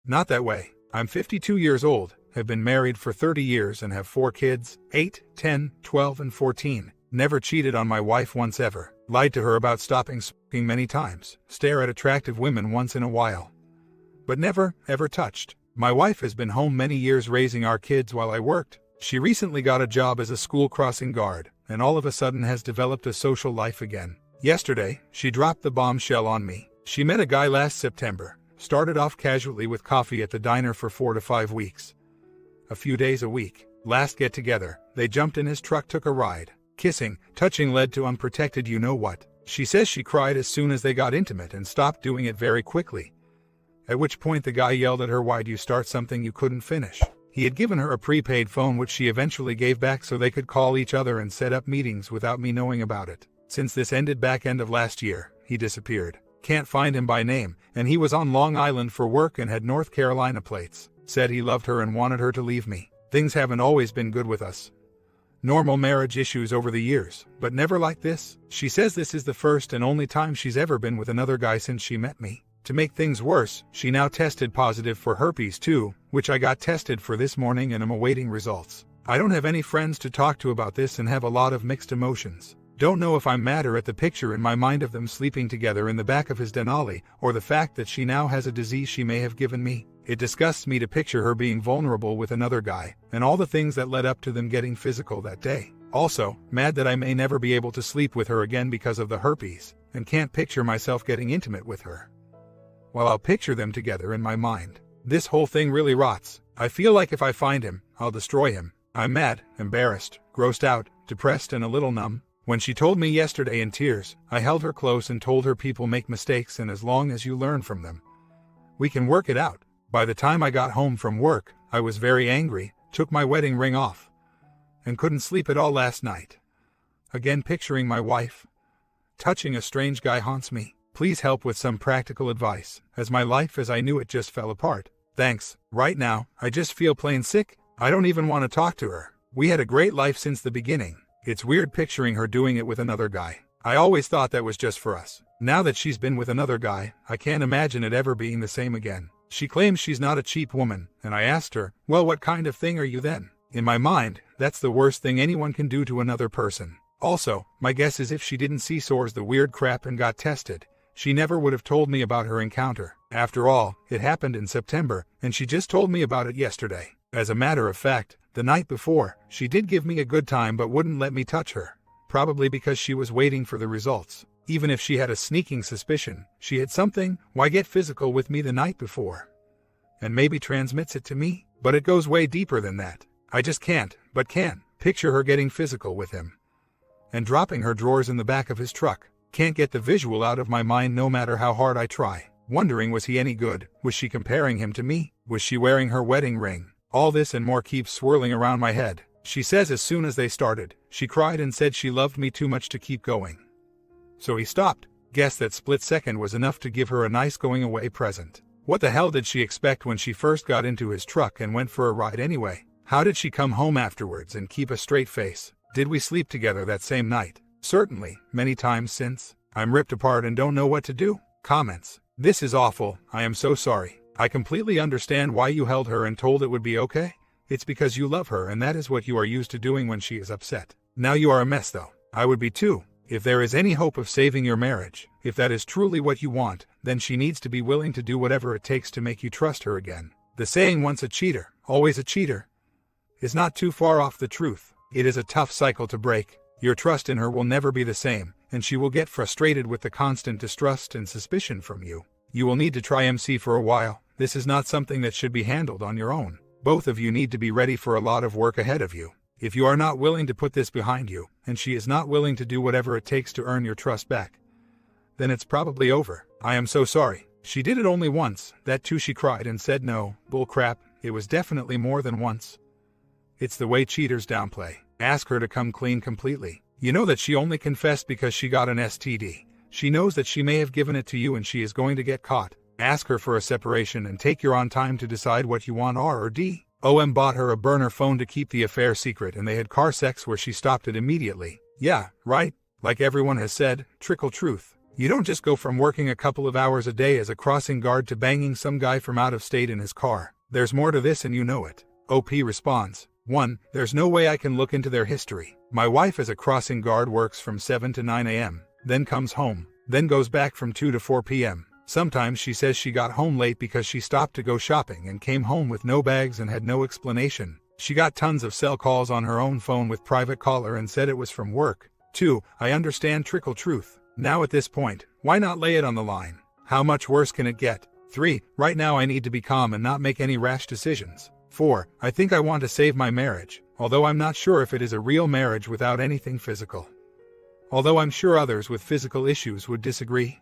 Not that way. I'm 52 years old, have been married for 30 years and have 4 kids, 8, 10, 12 and 14. Never cheated on my wife once ever. Lied to her about stopping smoking many times. Stare at attractive women once in a while. But never, ever touched. My wife has been home many years raising our kids while I worked. She recently got a job as a school crossing guard, and all of a sudden has developed a social life again. Yesterday, she dropped the bombshell on me. She met a guy last September, started off casually with coffee at the diner for 4 to 5 weeks. A few days a week. Last get-together, they jumped in his truck, took a ride. Kissing, touching led to unprotected you-know-what. She says she cried as soon as they got intimate and stopped doing it very quickly. At which point the guy yelled at her, "Why'd you start something you couldn't finish?" He had given her a prepaid phone which she eventually gave back so they could call each other and set up meetings without me knowing about it. Since this ended back end of last year, he disappeared. Can't find him by name, and he was on Long Island for work and had North Carolina plates. Said he loved her and wanted her to leave me. Things haven't always been good with us. Normal marriage issues over the years, but never like this. She says this is the first and only time she's ever been with another guy since she met me. To make things worse, she now tested positive for herpes too, which I got tested for this morning and am awaiting results. I don't have any friends to talk to about this and have a lot of mixed emotions. Don't know if I'm madder at the picture in my mind of them sleeping together in the back of his Denali, or the fact that she now has a disease she may have given me. It disgusts me to picture her being vulnerable with another guy, and all the things that led up to them getting physical that day. Also, mad that I may never be able to sleep with her again because of the herpes, and can't picture myself getting intimate with her. While I'll picture them together in my mind. This whole thing really rots. I feel like if I find him, I'll destroy him. I'm mad, embarrassed, grossed out, depressed and a little numb. When she told me yesterday in tears, I held her close and told her people make mistakes and as long as you learn from them, we can work it out. By the time I got home from work, I was very angry, took my wedding ring off, and couldn't sleep at all last night. Again picturing my wife touching a strange guy haunts me. Please help with some practical advice, as my life as I knew it just fell apart. Thanks. Right now, I just feel plain sick. I don't even want to talk to her. We had a great life since the beginning. It's weird picturing her doing it with another guy. I always thought that was just for us. Now that she's been with another guy, I can't imagine it ever being the same again. She claims she's not a cheap woman, and I asked her, well, what kind of thing are you then? In my mind, that's the worst thing anyone can do to another person. Also, my guess is if she didn't see sores the weird crap and got tested, she never would have told me about her encounter. After all, it happened in September, and she just told me about it yesterday. As a matter of fact, the night before, she did give me a good time but wouldn't let me touch her. Probably because she was waiting for the results. Even if she had a sneaking suspicion she had something, why get physical with me the night before? And maybe transmits it to me? But it goes way deeper than that. I just can't, but can, picture her getting physical with him. And dropping her drawers in the back of his truck. Can't get the visual out of my mind no matter how hard I try. Wondering, was he any good? Was she comparing him to me? Was she wearing her wedding ring? All this and more keeps swirling around my head. She says as soon as they started, she cried and said she loved me too much to keep going. So he stopped. Guess that split second was enough to give her a nice going away present. What the hell did she expect when she first got into his truck and went for a ride anyway? How did she come home afterwards and keep a straight face? Did we sleep together that same night? Certainly, many times since. I'm ripped apart and don't know what to do. Comments. This is awful. I am so sorry. I completely understand why you held her and told it would be okay. It's because you love her and that is what you are used to doing when she is upset. Now you are a mess though. I would be too. If there is any hope of saving your marriage, if that is truly what you want, then she needs to be willing to do whatever it takes to make you trust her again. The saying once a cheater, always a cheater, is not too far off the truth. It is a tough cycle to break. Your trust in her will never be the same, and she will get frustrated with the constant distrust and suspicion from you. You will need to try MC for a while. This is not something that should be handled on your own. Both of you need to be ready for a lot of work ahead of you. If you are not willing to put this behind you, and she is not willing to do whatever it takes to earn your trust back, then it's probably over. I am so sorry. She did it only once, that too she cried and said no. Bull crap, it was definitely more than once. It's the way cheaters downplay. Ask her to come clean completely. You know that she only confessed because she got an STD. She knows that she may have given it to you and she is going to get caught. Ask her for a separation and take your own time to decide what you want. R or D. OM bought her a burner phone to keep the affair secret and they had car sex where she stopped it immediately. Yeah, right. Like everyone has said, trickle truth. You don't just go from working a couple of hours a day as a crossing guard to banging some guy from out of state in his car. There's more to this and you know it. OP responds, 1. There's no way I can look into their history. My wife as a crossing guard works from 7 to 9 a.m., then comes home, then goes back from 2 to 4 p.m. Sometimes she says she got home late because she stopped to go shopping and came home with no bags and had no explanation. She got tons of cell calls on her own phone with private caller and said it was from work. 2. I understand trickle truth. Now at this point, why not lay it on the line? How much worse can it get? 3. Right now I need to be calm and not make any rash decisions. 4. I think I want to save my marriage, although I'm not sure if it is a real marriage without anything physical. Although I'm sure others with physical issues would disagree.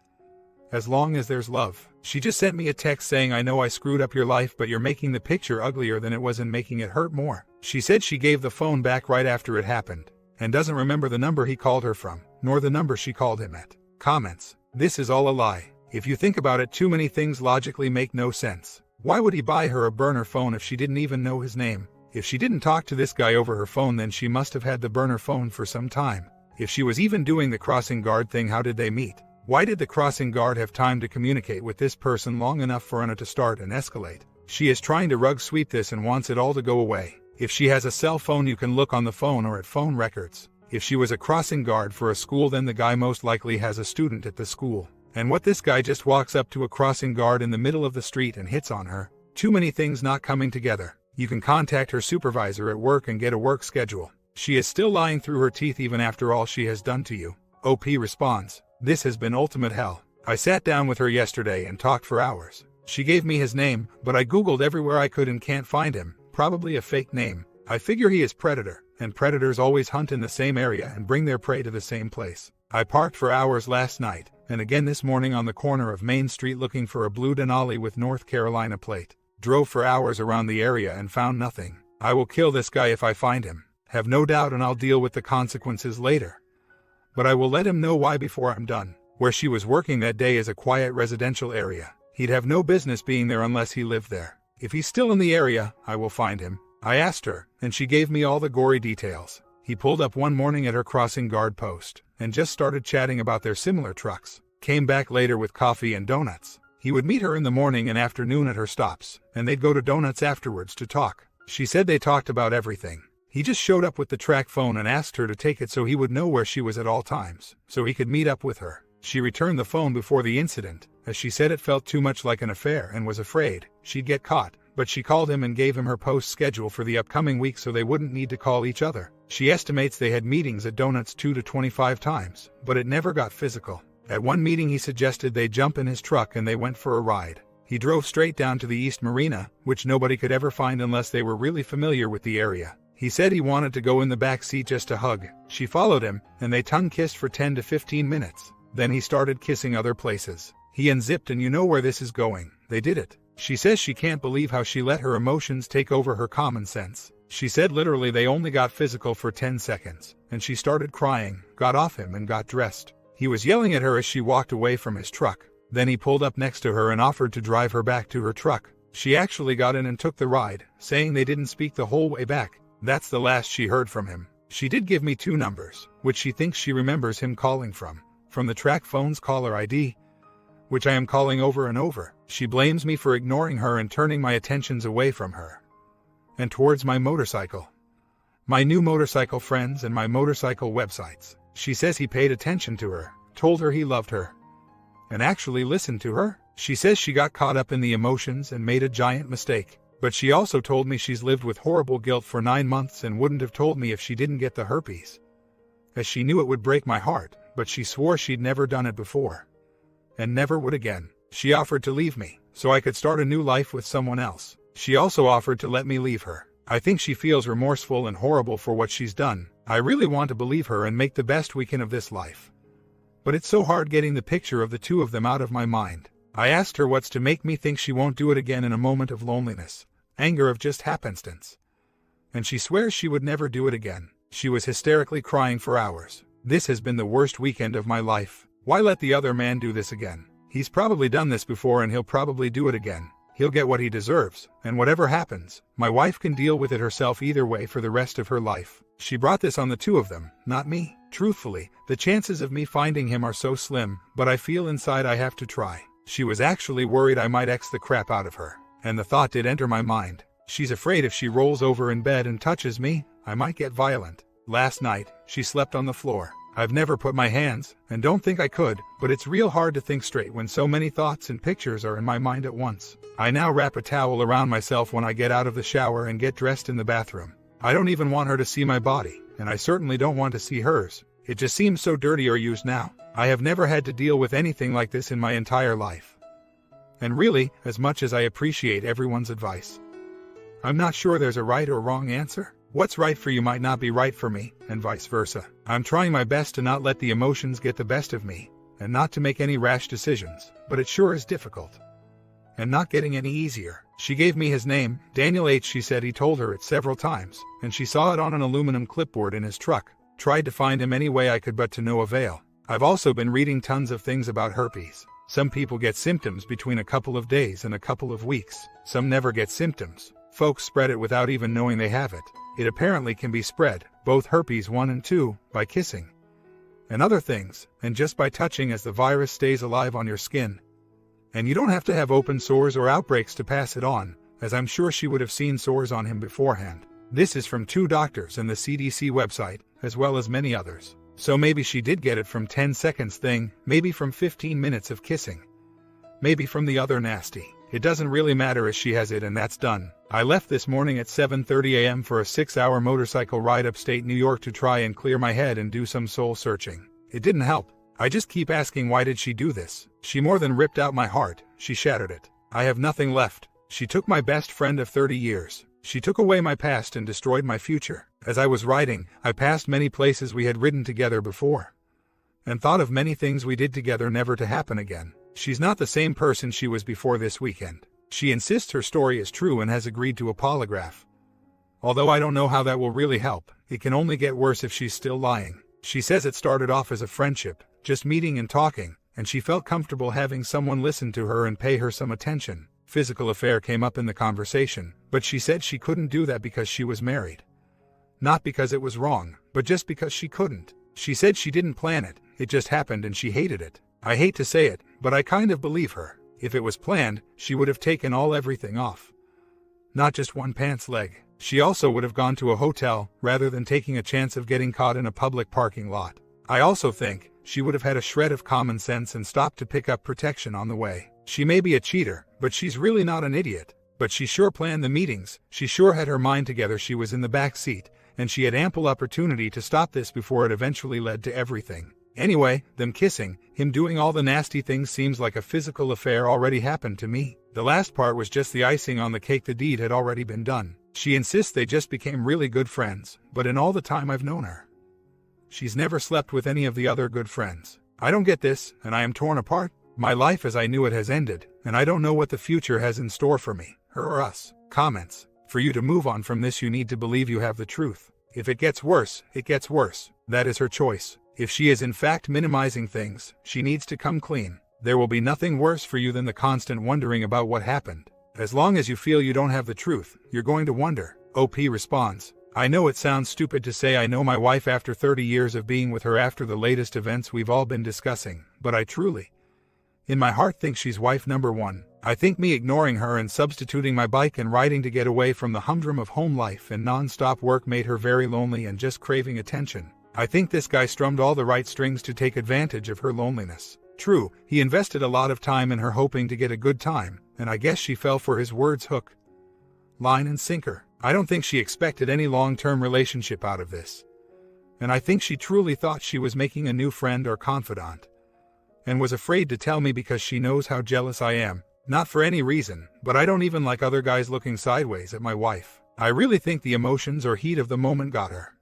As long as there's love. She just sent me a text saying I know I screwed up your life but you're making the picture uglier than it was and making it hurt more. She said she gave the phone back right after it happened, and doesn't remember the number he called her from, nor the number she called him at. Comments. This is all a lie. If you think about it, too many things logically make no sense. Why would he buy her a burner phone if she didn't even know his name? If she didn't talk to this guy over her phone, then she must have had the burner phone for some time. If she was even doing the crossing guard thing, how did they meet? Why did the crossing guard have time to communicate with this person long enough for Anna to start and escalate? She is trying to rug sweep this and wants it all to go away. If she has a cell phone, you can look on the phone or at phone records. If she was a crossing guard for a school, then the guy most likely has a student at the school. And what, this guy just walks up to a crossing guard in the middle of the street and hits on her? Too many things not coming together. You can contact her supervisor at work and get a work schedule. She is still lying through her teeth even after all she has done to you. OP responds, this has been ultimate hell. I sat down with her yesterday and talked for hours. She gave me his name, but I googled everywhere I could and can't find him. Probably a fake name. I figure he is predator, and predators always hunt in the same area and bring their prey to the same place. I parked for hours last night, and again this morning on the corner of Main Street looking for a blue Denali with North Carolina plate. Drove for hours around the area and found nothing. I will kill this guy if I find him. Have no doubt, and I'll deal with the consequences later. But I will let him know why before I'm done. Where she was working that day is a quiet residential area. He'd have no business being there unless he lived there. If he's still in the area, I will find him. I asked her, and she gave me all the gory details. He pulled up one morning at her crossing guard post, and just started chatting about their similar trucks. Came back later with coffee and donuts. He would meet her in the morning and afternoon at her stops, and they'd go to donuts afterwards to talk. She said they talked about everything. He just showed up with the track phone and asked her to take it so he would know where she was at all times, so he could meet up with her. She returned the phone before the incident, as she said it felt too much like an affair and was afraid she'd get caught, but she called him and gave him her post schedule for the upcoming week so they wouldn't need to call each other. She estimates they had meetings at donuts 2 to 25 times, but it never got physical. At one meeting he suggested they jump in his truck and they went for a ride. He drove straight down to the East Marina, which nobody could ever find unless they were really familiar with the area. He said he wanted to go in the back seat just to hug. She followed him, and they tongue-kissed for 10 to 15 minutes. Then he started kissing other places. He unzipped, and you know where this is going. They did it. She says she can't believe how she let her emotions take over her common sense. She said literally they only got physical for 10 seconds, and she started crying, got off him and got dressed. He was yelling at her as she walked away from his truck. Then he pulled up next to her and offered to drive her back to her truck. She actually got in and took the ride, saying they didn't speak the whole way back. That's the last she heard from him. She did give me 2 numbers, which she thinks she remembers him calling from the track phone's caller ID, which I am calling over and over. She blames me for ignoring her and turning my attentions away from her and towards my motorcycle, my new motorcycle friends, and my motorcycle websites. She says he paid attention to her, told her he loved her, and actually listened to her. She says she got caught up in the emotions and made a giant mistake. But she also told me she's lived with horrible guilt for 9 months and wouldn't have told me if she didn't get the herpes, as she knew it would break my heart, but she swore she'd never done it before, and never would again. She offered to leave me, so I could start a new life with someone else. She also offered to let me leave her. I think she feels remorseful and horrible for what she's done. I really want to believe her and make the best we can of this life. But it's so hard getting the picture of the 2 of them out of my mind. I asked her what's to make me think she won't do it again in a moment of loneliness. Anger of just happenstance. And she swears she would never do it again. She was hysterically crying for hours. This has been the worst weekend of my life. Why let the other man do this again? He's probably done this before and he'll probably do it again. He'll get what he deserves, and whatever happens, my wife can deal with it herself either way for the rest of her life. She brought this on the two of them, not me. Truthfully, the chances of me finding him are so slim, but I feel inside I have to try. She was actually worried I might X the crap out of her, and the thought did enter my mind. She's afraid if she rolls over in bed and touches me, I might get violent. Last night, she slept on the floor. I've never put my hands, and don't think I could, but it's real hard to think straight when so many thoughts and pictures are in my mind at once. I now wrap a towel around myself when I get out of the shower and get dressed in the bathroom. I don't even want her to see my body, and I certainly don't want to see hers. It just seems so dirty or used now. I have never had to deal with anything like this in my entire life. And really, as much as I appreciate everyone's advice, I'm not sure there's a right or wrong answer. What's right for you might not be right for me, and vice versa. I'm trying my best to not let the emotions get the best of me, and not to make any rash decisions, but it sure is difficult. And not getting any easier. She gave me his name, Daniel H. She said he told her it several times, and she saw it on an aluminum clipboard in his truck. Tried to find him any way I could, but to no avail. I've also been reading tons of things about herpes. Some people get symptoms between a couple of days and a couple of weeks. Some never get symptoms. Folks spread it without even knowing they have it. It apparently can be spread, both herpes 1 and 2, by kissing and other things, and just by touching as the virus stays alive on your skin. And you don't have to have open sores or outbreaks to pass it on, as I'm sure she would have seen sores on him beforehand. This is from 2 doctors and the CDC website, as well as many others. So maybe she did get it from 10 seconds thing, maybe from 15 minutes of kissing. Maybe from the other nasty. It doesn't really matter as she has it and that's done. I left this morning at 7:30 a.m. for a 6-hour motorcycle ride upstate New York to try and clear my head and do some soul searching. It didn't help. I just keep asking, why did she do this? She more than ripped out my heart, she shattered it. I have nothing left. She took my best friend of 30 years. She took away my past and destroyed my future. As I was riding, I passed many places we had ridden together before, and thought of many things we did together never to happen again. She's not the same person she was before this weekend. She insists her story is true and has agreed to a polygraph. Although I don't know how that will really help, it can only get worse if she's still lying. She says it started off as a friendship, just meeting and talking, and she felt comfortable having someone listen to her and pay her some attention. Physical affair came up in the conversation, but she said she couldn't do that because she was married. Not because it was wrong, but just because she couldn't. She said she didn't plan it, it just happened and she hated it. I hate to say it, but I kind of believe her. If it was planned, she would have taken everything off. Not just one pants leg. She also would have gone to a hotel, rather than taking a chance of getting caught in a public parking lot. I also think she would have had a shred of common sense and stopped to pick up protection on the way. She may be a cheater, but she's really not an idiot. But she sure planned the meetings, she sure had her mind together. She was in the back seat, and she had ample opportunity to stop this before it eventually led to everything. Anyway, them kissing, him doing all the nasty things seems like a physical affair already happened to me. The last part was just the icing on the cake. The deed had already been done. She insists they just became really good friends, but in all the time I've known her, she's never slept with any of the other good friends. I don't get this, and I am torn apart. My life as I knew it has ended, and I don't know what the future has in store for me, her or us. Comments. For you to move on from this, you need to believe you have the truth. If it gets worse, it gets worse. That is her choice. If she is in fact minimizing things, she needs to come clean. There will be nothing worse for you than the constant wondering about what happened. As long as you feel you don't have the truth, you're going to wonder. OP responds, I know it sounds stupid to say I know my wife after 30 years of being with her after the latest events we've all been discussing, but I truly, in my heart, think she's wife number 1. I think me ignoring her and substituting my bike and riding to get away from the humdrum of home life and non-stop work made her very lonely and just craving attention. I think this guy strummed all the right strings to take advantage of her loneliness. True, he invested a lot of time in her hoping to get a good time, and I guess she fell for his words hook, line and sinker. I don't think she expected any long-term relationship out of this. And I think she truly thought she was making a new friend or confidant, and was afraid to tell me because she knows how jealous I am. Not for any reason, but I don't even like other guys looking sideways at my wife. I really think the emotions or heat of the moment got her,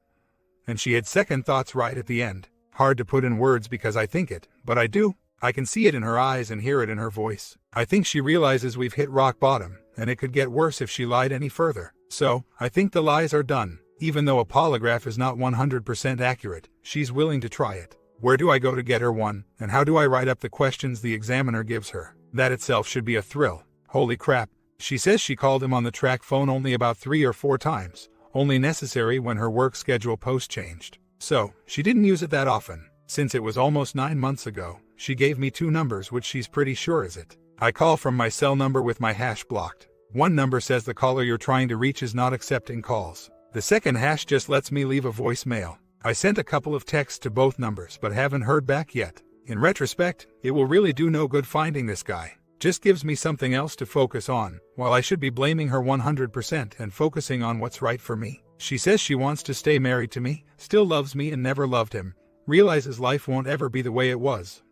and she had second thoughts right at the end. Hard to put in words because I think it, but I do. I can see it in her eyes and hear it in her voice. I think she realizes we've hit rock bottom, and it could get worse if she lied any further. So, I think the lies are done. Even though a polygraph is not 100% accurate, she's willing to try it. Where do I go to get her one, and how do I write up the questions the examiner gives her? That itself should be a thrill. Holy crap, She says she called him on the track phone only about 3 or 4 times, only necessary when her work schedule post changed. So, she didn't use it that often. Since it was almost 9 months ago, she gave me 2 numbers which she's pretty sure is it. I call from my cell number with my hash blocked. One number says the caller you're trying to reach is not accepting calls. The second hash just lets me leave a voicemail. I sent a couple of texts to both numbers but haven't heard back yet. In retrospect, it will really do no good finding this guy. Just gives me something else to focus on, while I should be blaming her 100% and focusing on what's right for me. She says she wants to stay married to me, still loves me and never loved him, realizes life won't ever be the way it was,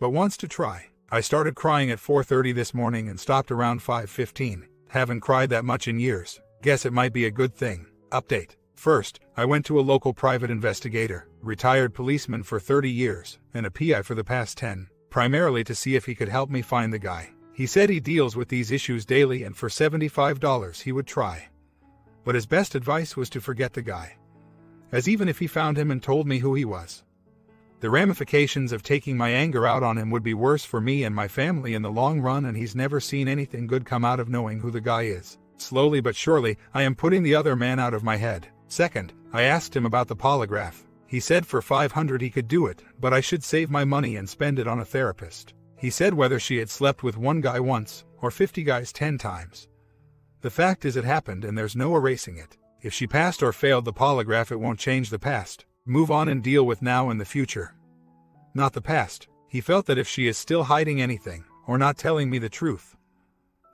but wants to try. I started crying at 4:30 this morning and stopped around 5:15. Haven't cried that much in years. Guess it might be a good thing. Update. First, I went to a local private investigator, retired policeman for 30 years, and a PI for the past 10, primarily to see if he could help me find the guy. He said he deals with these issues daily and for $75 he would try. But his best advice was to forget the guy, as even if he found him and told me who he was, the ramifications of taking my anger out on him would be worse for me and my family in the long run, and he's never seen anything good come out of knowing who the guy is. Slowly but surely, I am putting the other man out of my head. Second, I asked him about the polygraph. He said for $500 he could do it, but I should save my money and spend it on a therapist. He said whether she had slept with one guy once, or 50 guys 10 times. The fact is it happened and there's no erasing it. If she passed or failed the polygraph, it won't change the past. Move on and deal with now and the future, not the past. He felt that if she is still hiding anything, or not telling me the truth,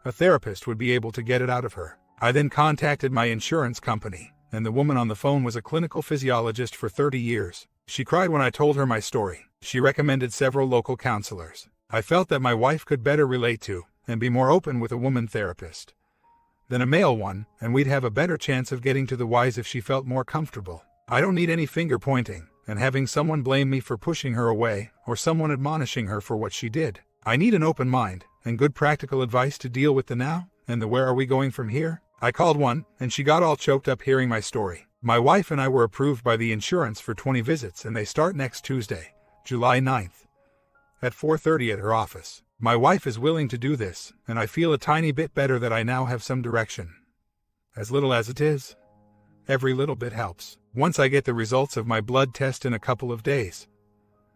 a therapist would be able to get it out of her. I then contacted my insurance company, and the woman on the phone was a clinical physiologist for 30 years. She cried when I told her my story. She recommended several local counselors. I felt that my wife could better relate to, and be more open with a woman therapist than a male one, and we'd have a better chance of getting to the whys if she felt more comfortable. I don't need any finger pointing, and having someone blame me for pushing her away, or someone admonishing her for what she did. I need an open mind, and good practical advice to deal with the now, and the where are we going from here. I called one, and she got all choked up hearing my story. My wife and I were approved by the insurance for 20 visits, and they start next Tuesday, July 9th, at 4:30 at her office. My wife is willing to do this, and I feel a tiny bit better that I now have some direction. As little as it is, every little bit helps. Once I get the results of my blood test in a couple of days,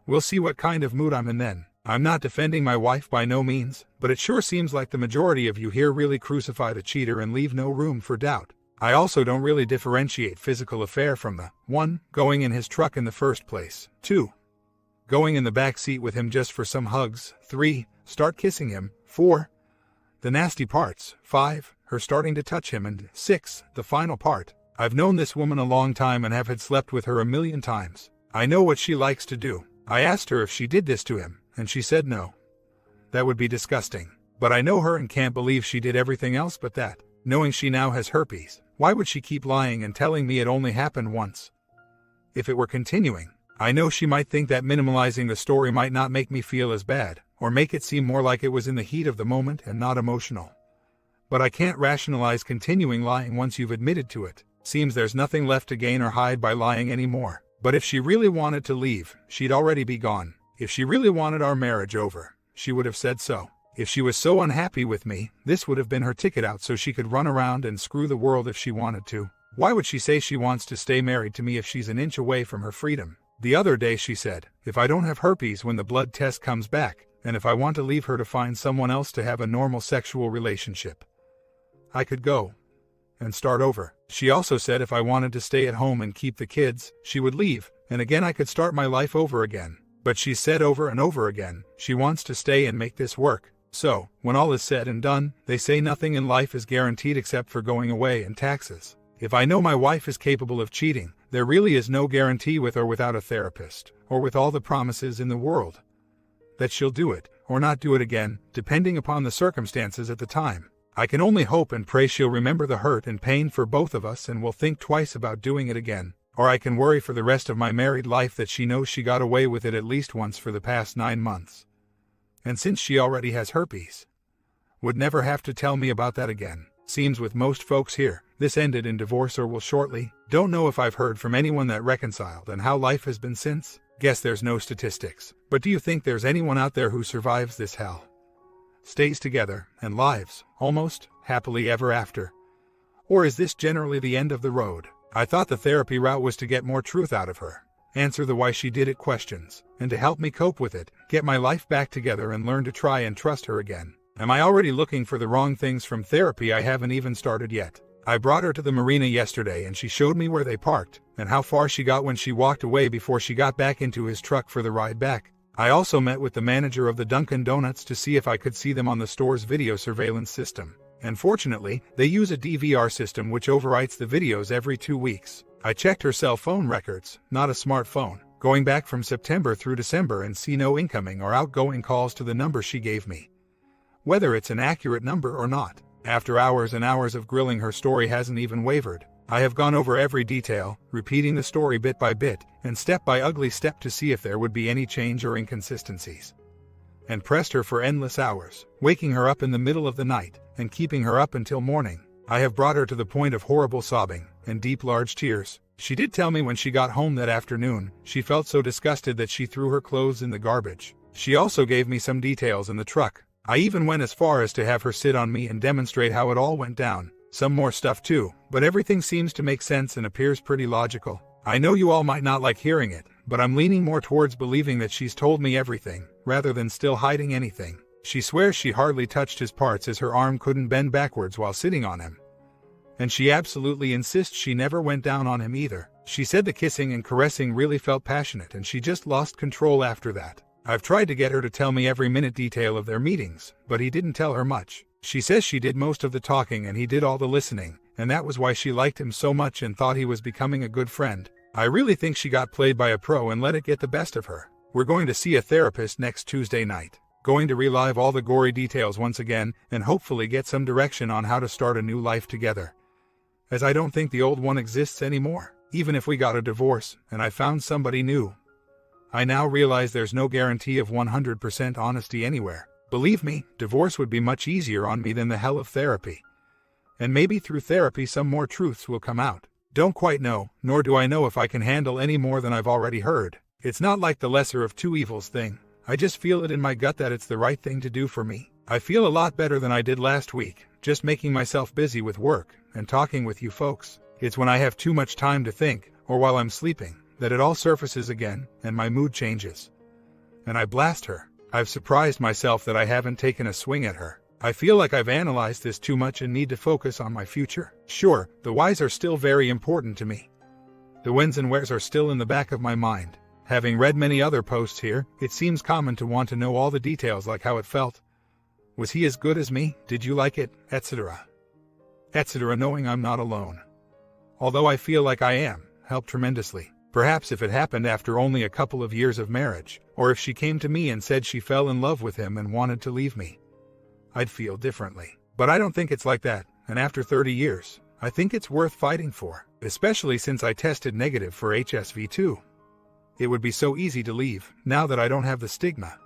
we'll see what kind of mood I'm in then. I'm not defending my wife by no means, but it sure seems like the majority of you here really crucify the cheater and leave no room for doubt. I also don't really differentiate physical affair from the 1. Going in his truck in the first place, 2. Going in the back seat with him just for some hugs, 3. Start kissing him, 4. The nasty parts, 5. Her starting to touch him, and 6. The final part. I've known this woman a long time and have had slept with her a million times. I know what she likes to do. I asked her if she did this to him, and she said no. That would be disgusting. But I know her and can't believe she did everything else but that. Knowing she now has herpes, why would she keep lying and telling me it only happened once? If it were continuing, I know she might think that minimalizing the story might not make me feel as bad, or make it seem more like it was in the heat of the moment and not emotional. But I can't rationalize continuing lying once you've admitted to it. Seems there's nothing left to gain or hide by lying anymore. But if she really wanted to leave, she'd already be gone. If she really wanted our marriage over, she would have said so. If she was so unhappy with me, this would have been her ticket out so she could run around and screw the world if she wanted to. Why would she say she wants to stay married to me if she's an inch away from her freedom? The other day she said, if I don't have herpes when the blood test comes back, and if I want to leave her to find someone else to have a normal sexual relationship, I could go and start over. She also said if I wanted to stay at home and keep the kids, she would leave, and again I could start my life over again. But she said over and over again, she wants to stay and make this work. So, when all is said and done, they say nothing in life is guaranteed except for going away and taxes. If I know my wife is capable of cheating, there really is no guarantee with or without a therapist, or with all the promises in the world, that she'll do it, or not do it again, depending upon the circumstances at the time. I can only hope and pray she'll remember the hurt and pain for both of us and will think twice about doing it again. Or I can worry for the rest of my married life that she knows she got away with it at least once for the past 9 months. And since she already has herpes, would never have to tell me about that again. Seems with most folks here, this ended in divorce or will shortly. Don't know if I've heard from anyone that reconciled and how life has been since. Guess there's no statistics. But do you think there's anyone out there who survives this hell, stays together, and lives, almost, happily ever after? Or is this generally the end of the road? I thought the therapy route was to get more truth out of her, answer the why she did it questions, and to help me cope with it, get my life back together and learn to try and trust her again. Am I already looking for the wrong things from therapy? I haven't even started yet. I brought her to the marina yesterday and she showed me where they parked and how far she got when she walked away before she got back into his truck for the ride back. I also met with the manager of the Dunkin' Donuts to see if I could see them on the store's video surveillance system. And fortunately, they use a DVR system which overwrites the videos every 2 weeks. I checked her cell phone records, not a smartphone, going back from September through December and see no incoming or outgoing calls to the number she gave me. Whether it's an accurate number or not, after hours and hours of grilling, her story hasn't even wavered. I have gone over every detail, repeating the story bit by bit and step by ugly step to see if there would be any change or inconsistencies. And pressed her for endless hours, waking her up in the middle of the night and keeping her up until morning. I have brought her to the point of horrible sobbing and deep large tears. She did tell me when she got home that afternoon, she felt so disgusted that she threw her clothes in the garbage. She also gave me some details in the truck. I even went as far as to have her sit on me and demonstrate how it all went down. Some more stuff too, but everything seems to make sense and appears pretty logical. I know you all might not like hearing it, but I'm leaning more towards believing that she's told me everything, rather than still hiding anything. She swears she hardly touched his parts as her arm couldn't bend backwards while sitting on him. And she absolutely insists she never went down on him either. She said the kissing and caressing really felt passionate and she just lost control after that. I've tried to get her to tell me every minute detail of their meetings, but he didn't tell her much. She says she did most of the talking and he did all the listening, and that was why she liked him so much and thought he was becoming a good friend. I really think she got played by a pro and let it get the best of her. We're going to see a therapist next Tuesday night. Going to relive all the gory details once again and hopefully get some direction on how to start a new life together. As I don't think the old one exists anymore, even if we got a divorce and I found somebody new. I now realize there's no guarantee of 100% honesty anywhere. Believe me, divorce would be much easier on me than the hell of therapy. And maybe through therapy some more truths will come out. Don't quite know, nor do I know if I can handle any more than I've already heard. It's not like the lesser of two evils thing. I just feel it in my gut that it's the right thing to do for me. I feel a lot better than I did last week, just making myself busy with work and talking with you folks. It's when I have too much time to think, or while I'm sleeping, that it all surfaces again, and my mood changes. And I blast her. I've surprised myself that I haven't taken a swing at her. I feel like I've analyzed this too much and need to focus on my future. Sure, the whys are still very important to me. The whens and wheres are still in the back of my mind. Having read many other posts here, it seems common to want to know all the details, like how it felt. Was he as good as me? Did you like it? Etc. Etc. Knowing I'm not alone. Although I feel like I am, helped tremendously. Perhaps if it happened after only a couple of years of marriage, or if she came to me and said she fell in love with him and wanted to leave me, I'd feel differently. But I don't think it's like that, and after 30 years, I think it's worth fighting for, especially since I tested negative for HSV too. It would be so easy to leave, now that I don't have the stigma.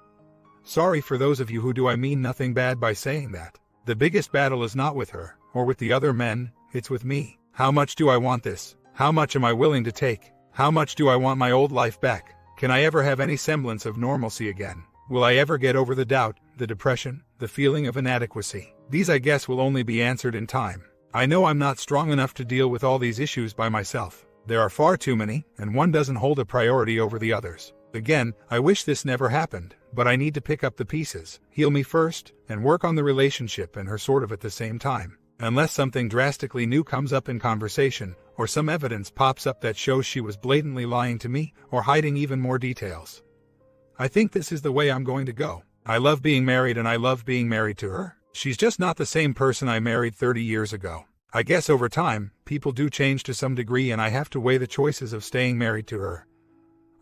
Sorry for those of you who do. I mean nothing bad by saying that. The biggest battle is not with her, or with the other men, it's with me. How much do I want this? How much am I willing to take? How much do I want my old life back? Can I ever have any semblance of normalcy again? Will I ever get over the doubt, the depression, the feeling of inadequacy? These I guess will only be answered in time. I know I'm not strong enough to deal with all these issues by myself. There are far too many, and one doesn't hold a priority over the others. Again, I wish this never happened, but I need to pick up the pieces, heal me first, and work on the relationship and her sort of at the same time. Unless something drastically new comes up in conversation, or some evidence pops up that shows she was blatantly lying to me, or hiding even more details. I think this is the way I'm going to go. I love being married and I love being married to her. She's just not the same person I married 30 years ago. I guess over time, people do change to some degree and I have to weigh the choices of staying married to her,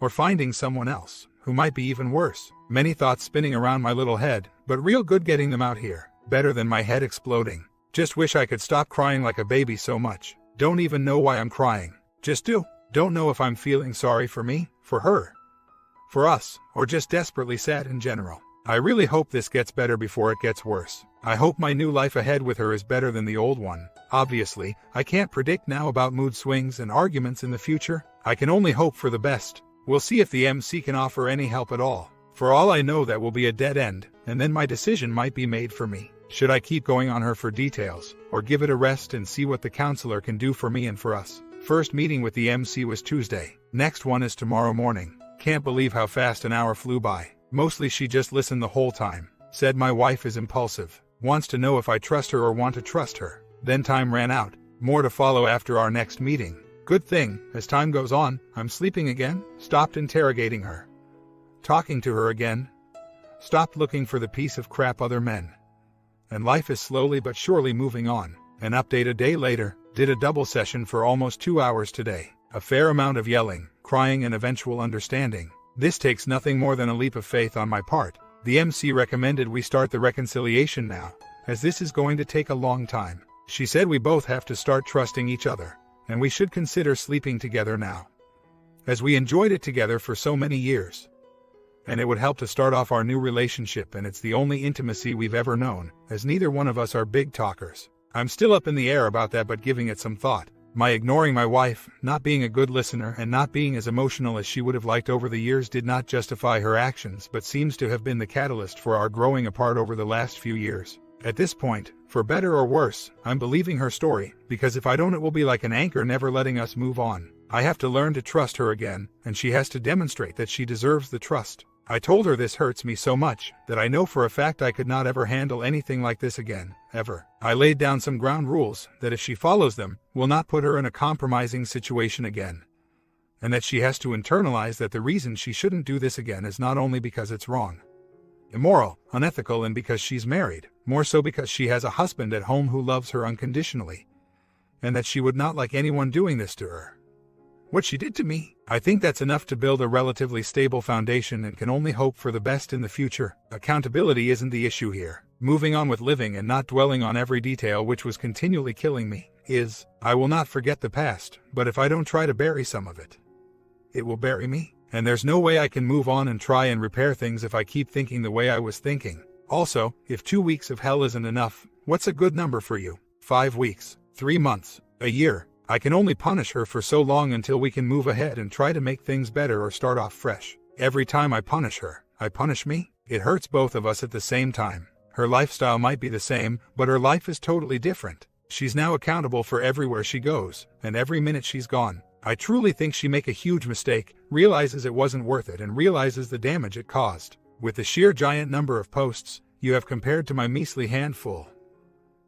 or finding someone else, who might be even worse. Many thoughts spinning around my little head, but real good getting them out here. Better than my head exploding. Just wish I could stop crying like a baby so much. Don't even know why I'm crying. Just do. Don't know if I'm feeling sorry for me, for her, for us, or just desperately sad in general. I really hope this gets better before it gets worse. I hope my new life ahead with her is better than the old one. Obviously, I can't predict now about mood swings and arguments in the future. I can only hope for the best. We'll see if the MC can offer any help at all. For all I know, that will be a dead end, and then my decision might be made for me. Should I keep going on her for details, or give it a rest and see what the counselor can do for me and for us? First meeting with the MC was Tuesday. Next one is tomorrow morning. Can't believe how fast an hour flew by. Mostly she just listened the whole time. Said my wife is impulsive. Wants to know if I trust her or want to trust her. Then time ran out. More to follow after our next meeting. Good thing, as time goes on, I'm sleeping again. Stopped interrogating her. Talking to her again. Stopped looking for the piece of crap other men. And life is slowly but surely moving on. An update a day later. Did a double session for almost 2 hours today. A fair amount of yelling, crying and eventual understanding. This takes nothing more than a leap of faith on my part. The MC recommended we start the reconciliation now, as this is going to take a long time. She said we both have to start trusting each other, and we should consider sleeping together now, as we enjoyed it together for so many years. And it would help to start off our new relationship, and it's the only intimacy we've ever known, as neither one of us are big talkers. I'm still up in the air about that, but giving it some thought. My ignoring my wife, not being a good listener, and not being as emotional as she would have liked over the years did not justify her actions, but seems to have been the catalyst for our growing apart over the last few years. At this point, for better or worse, I'm believing her story, because if I don't, it will be like an anchor never letting us move on. I have to learn to trust her again, and she has to demonstrate that she deserves the trust. I told her this hurts me so much, that I know for a fact I could not ever handle anything like this again, ever. I laid down some ground rules, that if she follows them, will not put her in a compromising situation again. And that she has to internalize that the reason she shouldn't do this again is not only because it's wrong, immoral, unethical, and because she's married, more so because she has a husband at home who loves her unconditionally, and that she would not like anyone doing this to her. What she did to me, I think that's enough to build a relatively stable foundation and can only hope for the best in the future. Accountability isn't the issue here. Moving on with living and not dwelling on every detail which was continually killing me is. I will not forget the past, but if I don't try to bury some of it, it will bury me. And there's no way I can move on and try and repair things if I keep thinking the way I was thinking. Also, if 2 weeks of hell isn't enough, what's a good number for you? 5 weeks, 3 months, a year? I can only punish her for so long until we can move ahead and try to make things better or start off fresh. Every time I punish her, I punish me. It hurts both of us at the same time. Her lifestyle might be the same, but her life is totally different. She's now accountable for everywhere she goes, and every minute she's gone. I truly think she make a huge mistake, realizes it wasn't worth it, and realizes the damage it caused. With the sheer giant number of posts you have compared to my measly handful,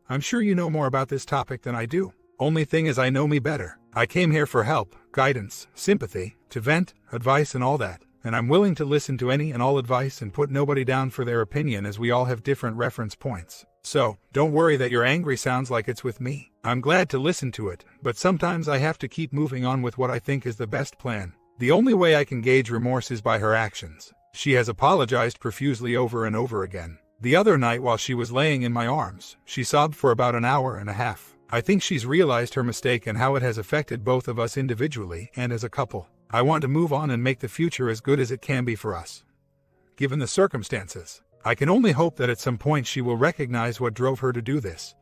I'm sure you know more about this topic than I do. Only thing is, I know me better. I came here for help, guidance, sympathy, to vent, advice and all that, and I'm willing to listen to any and all advice and put nobody down for their opinion, as we all have different reference points. So, don't worry that your angry sounds like it's with me. I'm glad to listen to it, but sometimes I have to keep moving on with what I think is the best plan. The only way I can gauge remorse is by her actions. She has apologized profusely over and over again. The other night while she was laying in my arms, she sobbed for about an hour and a half. I think she's realized her mistake and how it has affected both of us individually and as a couple. I want to move on and make the future as good as it can be for us, given the circumstances. I can only hope that at some point she will recognize what drove her to do this,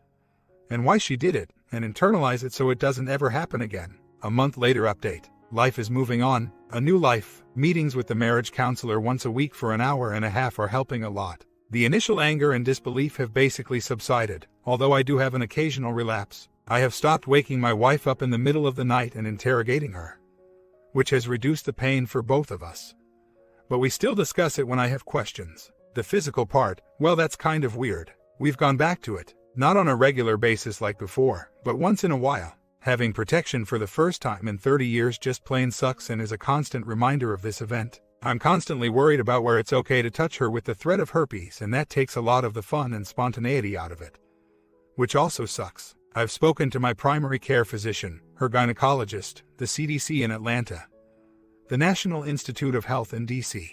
and why she did it, and internalize it so it doesn't ever happen again. A month later update. Life is moving on. A new life. Meetings with the marriage counselor once a week for an hour and a half are helping a lot. The initial anger and disbelief have basically subsided, although I do have an occasional relapse. I have stopped waking my wife up in the middle of the night and interrogating her, which has reduced the pain for both of us. But we still discuss it when I have questions. The physical part, well, that's kind of weird. We've gone back to it, not on a regular basis like before, but once in a while. Having protection for the first time in 30 years just plain sucks and is a constant reminder of this event. I'm constantly worried about where it's okay to touch her with the threat of herpes, and that takes a lot of the fun and spontaneity out of it, which also sucks. I've spoken to my primary care physician, her gynecologist, the CDC in Atlanta, the National Institute of Health in DC,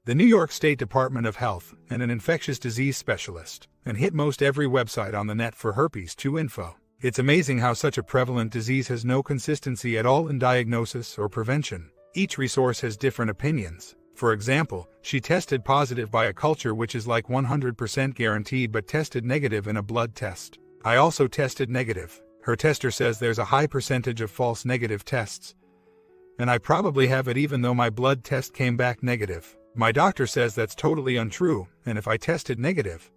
the New York State Department of Health, and an infectious disease specialist, and hit most every website on the net for herpes 2 info. It's amazing how such a prevalent disease has no consistency at all in diagnosis or prevention. Each resource has different opinions. For example, she tested positive by a culture which is like 100% guaranteed but tested negative in a blood test. I also tested negative. Her tester says there's a high percentage of false negative tests, and I probably have it even though my blood test came back negative. My doctor says that's totally untrue, and if I tested negative,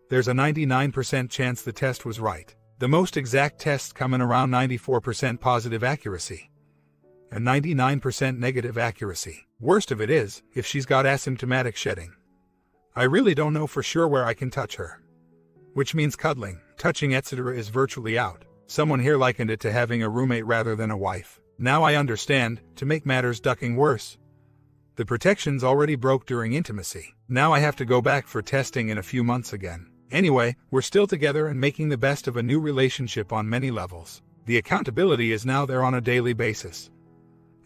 there's a 99% chance the test was right. The most exact tests come in around 94% positive accuracy and 99% negative accuracy. Worst of it is, if she's got asymptomatic shedding. I really don't know for sure where I can touch her. Which means cuddling, touching, etc. is virtually out. Someone here likened it to having a roommate rather than a wife. Now I understand, to make matters ducking worse, the protections already broke during intimacy. Now I have to go back for testing in a few months again. Anyway, we're still together and making the best of a new relationship on many levels. The accountability is now there on a daily basis.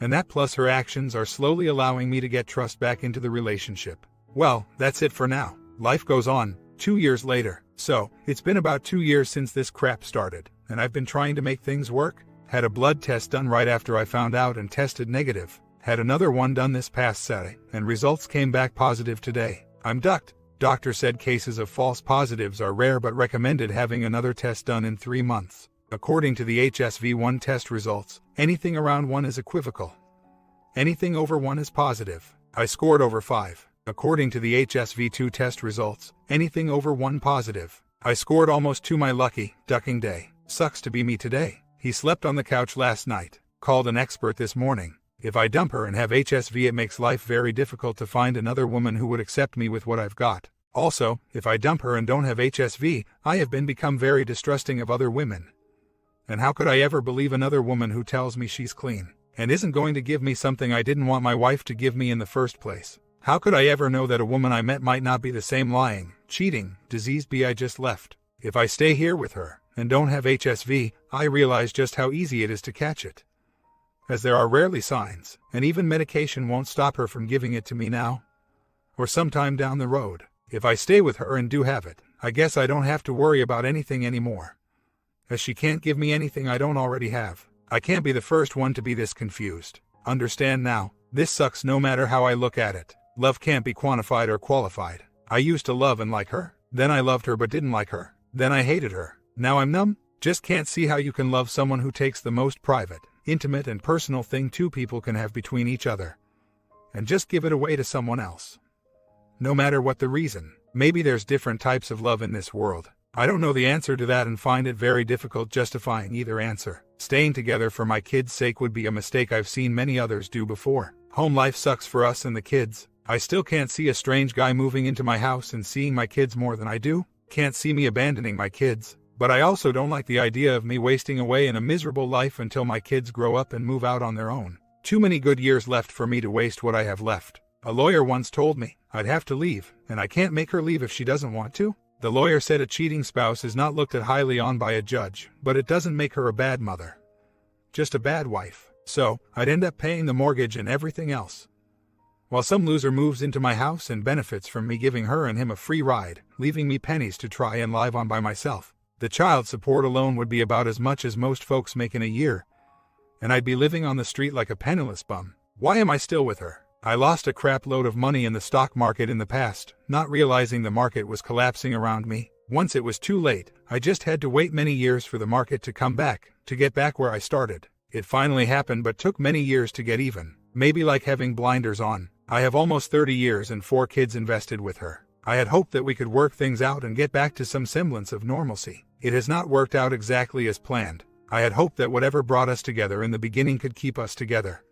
And that plus her actions are slowly allowing me to get trust back into the relationship. Well, that's it for now. Life goes on, 2 years later. So, it's been about 2 years since this crap started, and I've been trying to make things work. Had a blood test done right after I found out and tested negative. Had another one done this past Saturday, and results came back positive today. I'm ducked. Doctor said cases of false positives are rare but recommended having another test done in 3 months. According to the HSV1 test results, anything around 1 is equivocal. Anything over 1 is positive. I scored over 5. According to the HSV2 test results, anything over 1 positive. I scored almost 2 my lucky ducking day. Sucks to be me today. He slept on the couch last night. Called an expert this morning. If I dump her and have HSV, it makes life very difficult to find another woman who would accept me with what I've got. Also, if I dump her and don't have HSV, I have become very distrusting of other women. And how could I ever believe another woman who tells me she's clean and isn't going to give me something I didn't want my wife to give me in the first place? How could I ever know that a woman I met might not be the same lying, cheating, diseased bee I just left? If I stay here with her and don't have HSV, I realize just how easy it is to catch it. As there are rarely signs, and even medication won't stop her from giving it to me now or sometime down the road. If I stay with her and do have it, I guess I don't have to worry about anything anymore, as she can't give me anything I don't already have. I can't be the first one to be this confused. Understand now, this sucks no matter how I look at it. Love can't be quantified or qualified. I used to love and like her, then I loved her but didn't like her, then I hated her. Now I'm numb. Just can't see how you can love someone who takes the most private, intimate and personal thing two people can have between each other and just give it away to someone else. No matter what the reason. Maybe there's different types of love in this world. I don't know the answer to that and find it very difficult justifying either answer. Staying together for my kids' sake would be a mistake I've seen many others do before. Home life sucks for us and the kids. I still can't see a strange guy moving into my house and seeing my kids more than I do. Can't see me abandoning my kids. But I also don't like the idea of me wasting away in a miserable life until my kids grow up and move out on their own. Too many good years left for me to waste what I have left. A lawyer once told me I'd have to leave, and I can't make her leave if she doesn't want to. The lawyer said a cheating spouse is not looked at highly on by a judge, but it doesn't make her a bad mother. Just a bad wife. So, I'd end up paying the mortgage and everything else, while some loser moves into my house and benefits from me giving her and him a free ride, leaving me pennies to try and live on by myself. The child support alone would be about as much as most folks make in a year, and I'd be living on the street like a penniless bum. Why am I still with her? I lost a crap load of money in the stock market in the past, not realizing the market was collapsing around me. Once it was too late, I just had to wait many years for the market to come back, to get back where I started. It finally happened but took many years to get even. Maybe like having blinders on. I have almost 30 years and 4 kids invested with her. I had hoped that we could work things out and get back to some semblance of normalcy. It has not worked out exactly as planned. I had hoped that whatever brought us together in the beginning could keep us together.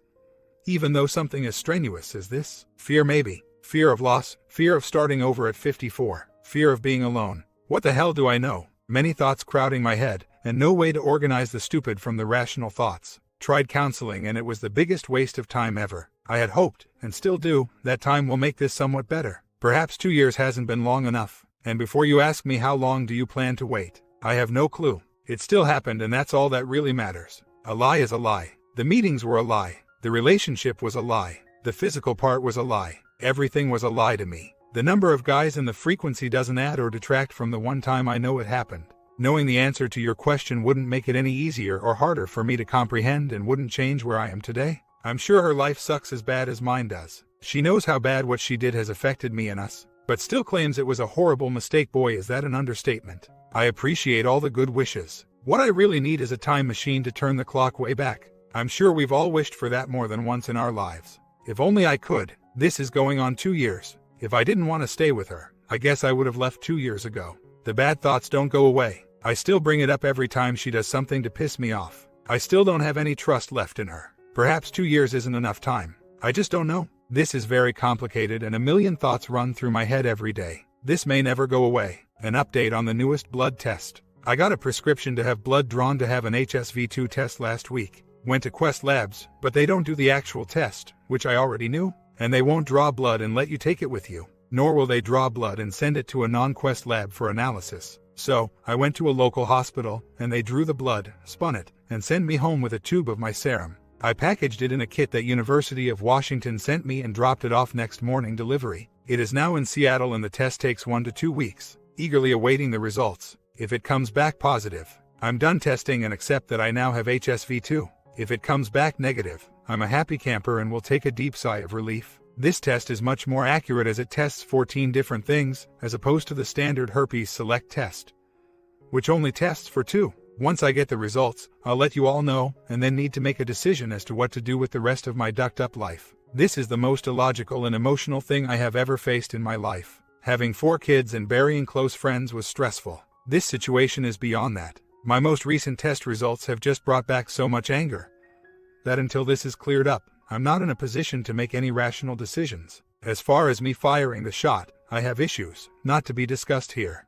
Even though something as strenuous as this. Fear maybe. Fear of loss. Fear of starting over at 54. Fear of being alone. What the hell do I know? Many thoughts crowding my head, and no way to organize the stupid from the rational thoughts. Tried counseling and it was the biggest waste of time ever. I had hoped, and still do, that time will make this somewhat better. Perhaps 2 years hasn't been long enough. And before you ask me how long do you plan to wait, I have no clue. It still happened and that's all that really matters. A lie is a lie. The meetings were a lie. The relationship was a lie. The physical part was a lie. Everything was a lie to me. The number of guys and the frequency doesn't add or detract from the one time I know it happened. Knowing the answer to your question wouldn't make it any easier or harder for me to comprehend and wouldn't change where I am today. I'm sure her life sucks as bad as mine does. She knows how bad what she did has affected me and us, but still claims it was a horrible mistake. Boy, is that an understatement. I appreciate all the good wishes. What I really need is a time machine to turn the clock way back. I'm sure we've all wished for that more than once in our lives. If only I could. This is going on 2 years. If I didn't want to stay with her, I guess I would have left 2 years ago. The bad thoughts don't go away. I still bring it up every time she does something to piss me off. I still don't have any trust left in her. Perhaps 2 years isn't enough time. I just don't know. This is very complicated and a million thoughts run through my head every day. This may never go away. An update on the newest blood test. I got a prescription to have blood drawn to have an HSV2 test last week. Went to Quest Labs, but they don't do the actual test, which I already knew, and they won't draw blood and let you take it with you. Nor will they draw blood and send it to a non-Quest lab for analysis. So, I went to a local hospital, and they drew the blood, spun it, and sent me home with a tube of my serum. I packaged it in a kit that University of Washington sent me and dropped it off next morning delivery. It is now in Seattle and the test takes 1 to 2 weeks. Eagerly awaiting the results. If it comes back positive, I'm done testing and accept that I now have HSV2. If it comes back negative, I'm a happy camper and will take a deep sigh of relief. This test is much more accurate as it tests 14 different things, as opposed to the standard herpes select test, which only tests for 2. Once I get the results, I'll let you all know, and then need to make a decision as to what to do with the rest of my ducked-up life. This is the most illogical and emotional thing I have ever faced in my life. Having 4 kids and burying close friends was stressful. This situation is beyond that. My most recent test results have just brought back so much anger that until this is cleared up, I'm not in a position to make any rational decisions. As far as me firing the shot, I have issues, not to be discussed here,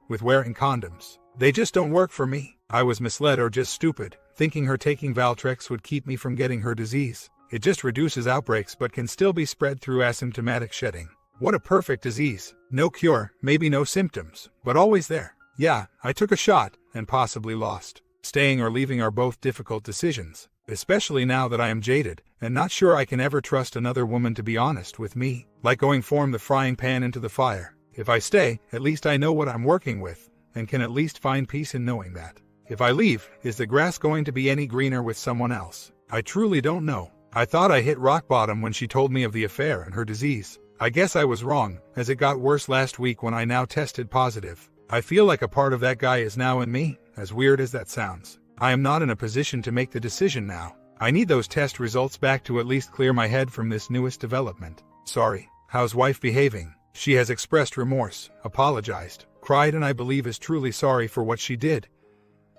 with wearing condoms. They just don't work for me. I was misled or just stupid, thinking her taking Valtrex would keep me from getting her disease. It just reduces outbreaks but can still be spread through asymptomatic shedding. What a perfect disease. No cure, maybe no symptoms, but always there. Yeah, I took a shot, and possibly lost. Staying or leaving are both difficult decisions, especially now that I am jaded, and not sure I can ever trust another woman to be honest with me. Like going from the frying pan into the fire. If I stay, at least I know what I'm working with, and can at least find peace in knowing that. If I leave, is the grass going to be any greener with someone else? I truly don't know. I thought I hit rock bottom when she told me of the affair and her disease. I guess I was wrong, as it got worse last week when I now tested positive. I feel like a part of that guy is now in me, as weird as that sounds. I am not in a position to make the decision now. I need those test results back to at least clear my head from this newest development. Sorry. How's wife behaving? She has expressed remorse, apologized, cried, and I believe is truly sorry for what she did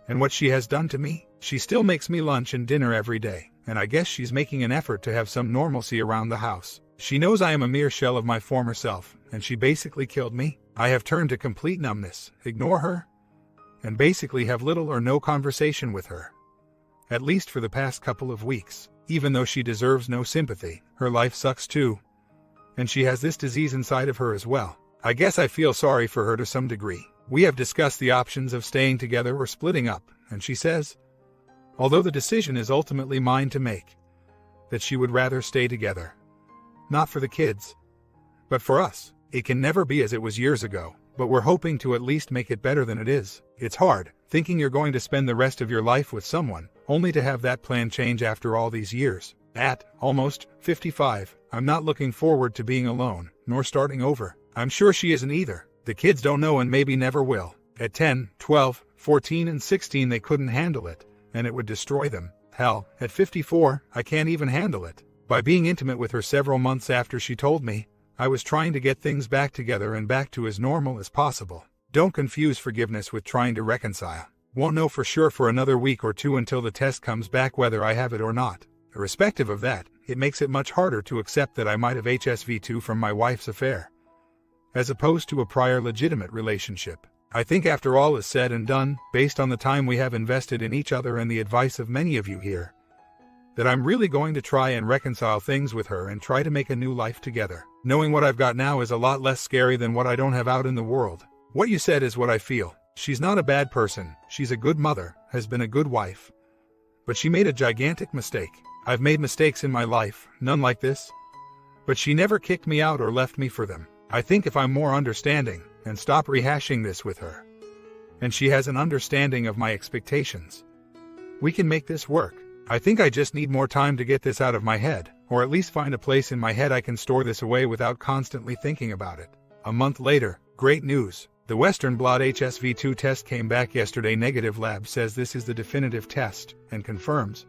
and what she has done to me. She still makes me lunch and dinner every day, and I guess she's making an effort to have some normalcy around the house. She knows I am a mere shell of my former self, and she basically killed me. I have turned to complete numbness, ignore her, and basically have little or no conversation with her. At least for the past couple of weeks. Even though she deserves no sympathy, her life sucks too. And she has this disease inside of her as well. I guess I feel sorry for her to some degree. We have discussed the options of staying together or splitting up, and she says, although the decision is ultimately mine to make, that she would rather stay together. Not for the kids, but for us. It can never be as it was years ago, but we're hoping to at least make it better than it is. It's hard, thinking you're going to spend the rest of your life with someone, only to have that plan change after all these years. At almost 55, I'm not looking forward to being alone, nor starting over. I'm sure she isn't either. The kids don't know and maybe never will. At 10, 12, 14 and 16 they couldn't handle it, and it would destroy them. Hell, at 54, I can't even handle it. By being intimate with her several months after she told me, I was trying to get things back together and back to as normal as possible. Don't confuse forgiveness with trying to reconcile. Won't know for sure for another week or 2 until the test comes back whether I have it or not. Irrespective of that, it makes it much harder to accept that I might have HSV2 from my wife's affair, as opposed to a prior legitimate relationship. I think after all is said and done, based on the time we have invested in each other and the advice of many of you here, that I'm really going to try and reconcile things with her and try to make a new life together. Knowing what I've got now is a lot less scary than what I don't have out in the world. What you said is what I feel. She's not a bad person, she's a good mother, has been a good wife. But she made a gigantic mistake. I've made mistakes in my life, none like this. But she never kicked me out or left me for them. I think if I'm more understanding, and stop rehashing this with her, and she has an understanding of my expectations, we can make this work. I think I just need more time to get this out of my head, or at least find a place in my head I can store this away without constantly thinking about it. A month later, great news. The Western blot HSV2 test came back yesterday. Negative lab says this is the definitive test, and confirms,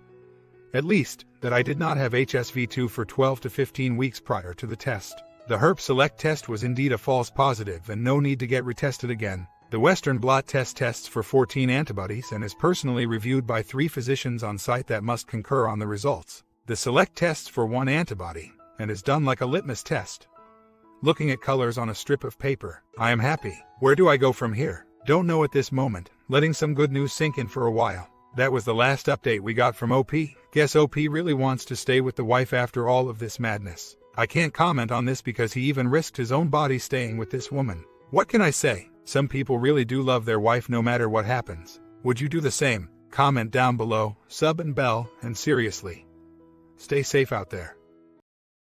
at least, that I did not have HSV2 for 12 to 15 weeks prior to the test. The herp select test was indeed a false positive and no need to get retested again. The Western blot test tests for 14 antibodies and is personally reviewed by 3 physicians on site that must concur on the results. The select tests for 1 antibody and is done like a litmus test. Looking at colors on a strip of paper. I am happy. Where do I go from here? Don't know at this moment. Letting some good news sink in for a while. That was the last update we got from OP. Guess OP really wants to stay with the wife after all of this madness. I can't comment on this because he even risked his own body staying with this woman. What can I say? Some people really do love their wife no matter what happens. Would you do the same? Comment down below, sub and bell, and seriously, stay safe out there.